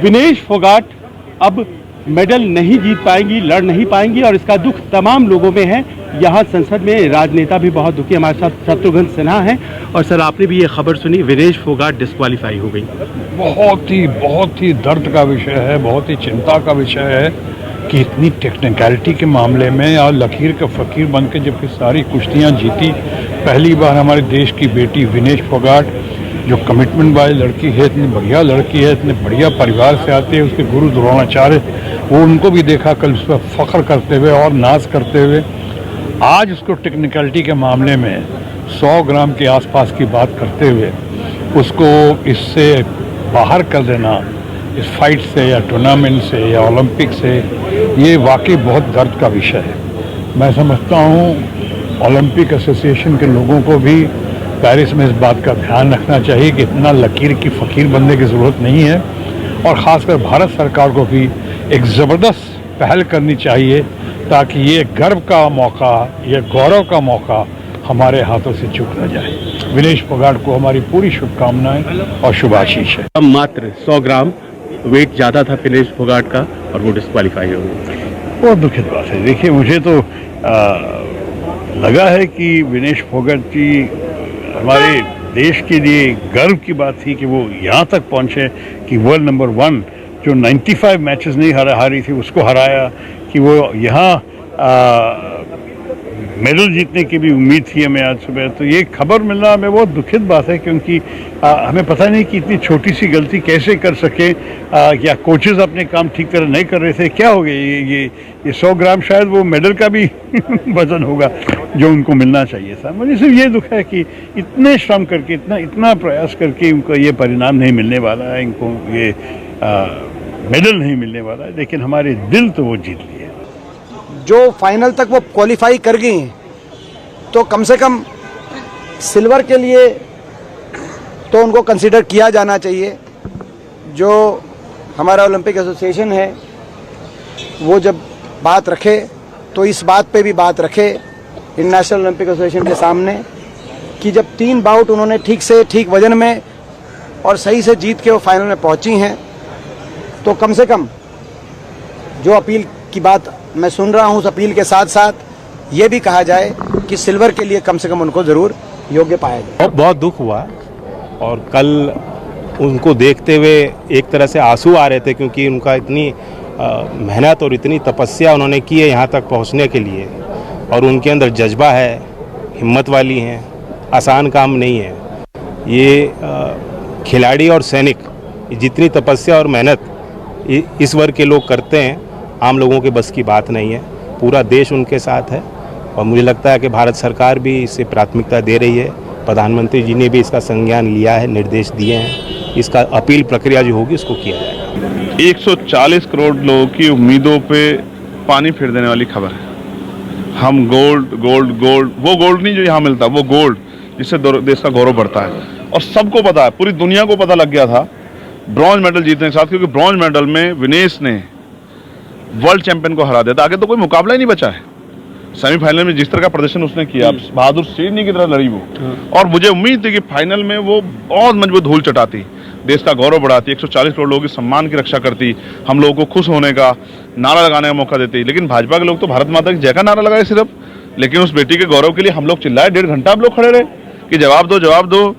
विनेश फोगाट अब मेडल नहीं जीत पाएंगी, लड़ नहीं पाएंगी और इसका दुख तमाम लोगों में है। यहाँ संसद में राजनेता भी बहुत दुखी। हमारे साथ शत्रुघ्न सिन्हा हैं। और सर, आपने भी ये खबर सुनी, विनेश फोगाट डिस्क्वालीफाई हो गई। बहुत ही दर्द का विषय है, बहुत ही चिंता का विषय है कि इतनी टेक्निकलिटी के मामले में और लकीर का फकीर बन के जबकि सारी कुश्तियाँ जीती। पहली बार हमारे देश की बेटी विनेश फोगाट जो कमिटमेंट वाली लड़की है, इतनी बढ़िया लड़की है, इतने बढ़िया परिवार से आती है, उसके गुरु द्रोणाचार्य, वो उनको भी देखा कल उस पर फख्र करते हुए और नाज करते हुए। आज उसको टेक्निकलिटी के मामले में 100 ग्राम के आसपास की बात करते हुए उसको इससे बाहर कर देना, इस फाइट से या टूर्नामेंट से या ओलंपिक से, ये वाकई बहुत दर्द का विषय है। मैं समझता हूँ ओलंपिक एसोसिएशन के लोगों को भी पेरिस में इस बात का ध्यान रखना चाहिए कि इतना लकीर की फ़कीर बनने की ज़रूरत नहीं है और ख़ासकर भारत सरकार को भी एक ज़बरदस्त पहल करनी चाहिए ताकि ये गर्व का मौका, ये गौरव का मौका हमारे हाथों से चूक न जाए। विनेश फोगाट को हमारी पूरी शुभकामनाएं और शुभाशीष है। मात्र 100 ग्राम वेट ज़्यादा था विनेश फोगाट का और वो डिस्क्वालीफाई हो गई। बहुत दुखद बात है। देखिए, मुझे तो लगा है कि विनेश फोगाट जी हमारे देश के लिए गर्व की बात थी कि वो यहाँ तक पहुँचे कि वर्ल्ड नंबर 1 जो 95 मैचेस नहीं हारी थी उसको हराया, कि वो यहाँ मेडल जीतने की भी उम्मीद थी हमें आज सुबह। तो ये खबर मिलना हमें बहुत दुखद बात है क्योंकि हमें पता नहीं कि इतनी छोटी सी गलती कैसे कर सके, या कोचेस अपने काम ठीक तरह नहीं कर रहे थे, क्या हो गया। ये 100 ग्राम शायद वो मेडल का भी वजन होगा जो उनको मिलना चाहिए था। मुझे सिर्फ ये दुख है कि इतने श्रम करके, इतना प्रयास करके उनको ये परिणाम नहीं मिलने वाला है, इनको ये मेडल नहीं मिलने वाला है, लेकिन हमारे दिल तो वो जीत लिए। जो फाइनल तक वो क्वालिफाई कर गई हैं तो कम से कम सिल्वर के लिए तो उनको कंसीडर किया जाना चाहिए। जो हमारा ओलंपिक एसोसिएशन है वो जब बात रखे तो इस बात पे भी बात रखे इंटरनेशनल ओलंपिक एसोसिएशन के सामने कि जब 3 बाउट उन्होंने ठीक से ठीक वजन में और सही से जीत के वो फाइनल में पहुंची हैं तो कम से कम जो अपील की बात मैं सुन रहा हूँ, उस अपील के साथ साथ ये भी कहा जाए कि सिल्वर के लिए कम से कम उनको ज़रूर योग्य पाया जाए। बहुत दुख हुआ और कल उनको देखते हुए एक तरह से आंसू आ रहे थे क्योंकि उनका इतनी मेहनत और इतनी तपस्या उन्होंने की है यहाँ तक पहुँचने के लिए और उनके अंदर जज्बा है, हिम्मत वाली हैं, आसान काम नहीं है। ये खिलाड़ी और सैनिक जितनी तपस्या और मेहनत इस वर्ग के लोग करते हैं, आम लोगों के बस की बात नहीं है। पूरा देश उनके साथ है और मुझे लगता है कि भारत सरकार भी इसे प्राथमिकता दे रही है। प्रधानमंत्री जी ने भी इसका संज्ञान लिया है, निर्देश दिए हैं। इसका अपील प्रक्रिया जो होगी उसको किया जाएगा। 140 करोड़ लोगों की उम्मीदों पे पानी फेर देने वाली खबर है। हम गोल्ड गोल्ड गोल्ड, वो गोल्ड नहीं जो यहाँ मिलता, वो गोल्ड जिससे देश का गौरव बढ़ता है। और सबको पता है, पूरी दुनिया को पता लग गया था ब्रॉन्ज मेडल जीतने के साथ, क्योंकि ब्रॉन्ज मेडल में विनेश ने वर्ल्ड चैंपियन को हरा दिया था। आगे तो कोई मुकाबला ही नहीं बचा है। सेमीफाइनल में जिस तरह का प्रदर्शन उसने किया, बहादुर शेरनी की तरह लड़ी वो, और मुझे उम्मीद थी कि फाइनल में वो बहुत मजबूत धूल चटाती, देश का गौरव बढ़ाती, 140 करोड़ लोगों के सम्मान की रक्षा करती, हम लोगों को खुश होने का नारा लगाने का मौका देती। लेकिन भाजपा के लोग तो भारत माता की जय का नारा लगाए सिर्फ, लेकिन उस बेटी के गौरव के लिए हम लोग चिल्लाए। 1.5 घंटा हम लोग खड़े रहे कि जवाब दो, जवाब दो।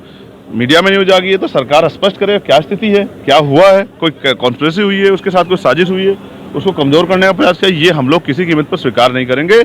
मीडिया में न्यूज आ गई है तो सरकार स्पष्ट करे क्या स्थिति है, क्या हुआ है, कोई कॉन्स्पिरेसी हुई है, उसके साथ कोई साजिश हुई है, उसको कमजोर करने का प्रयास किया। ये हम लोग किसी कीमत पर स्वीकार नहीं करेंगे।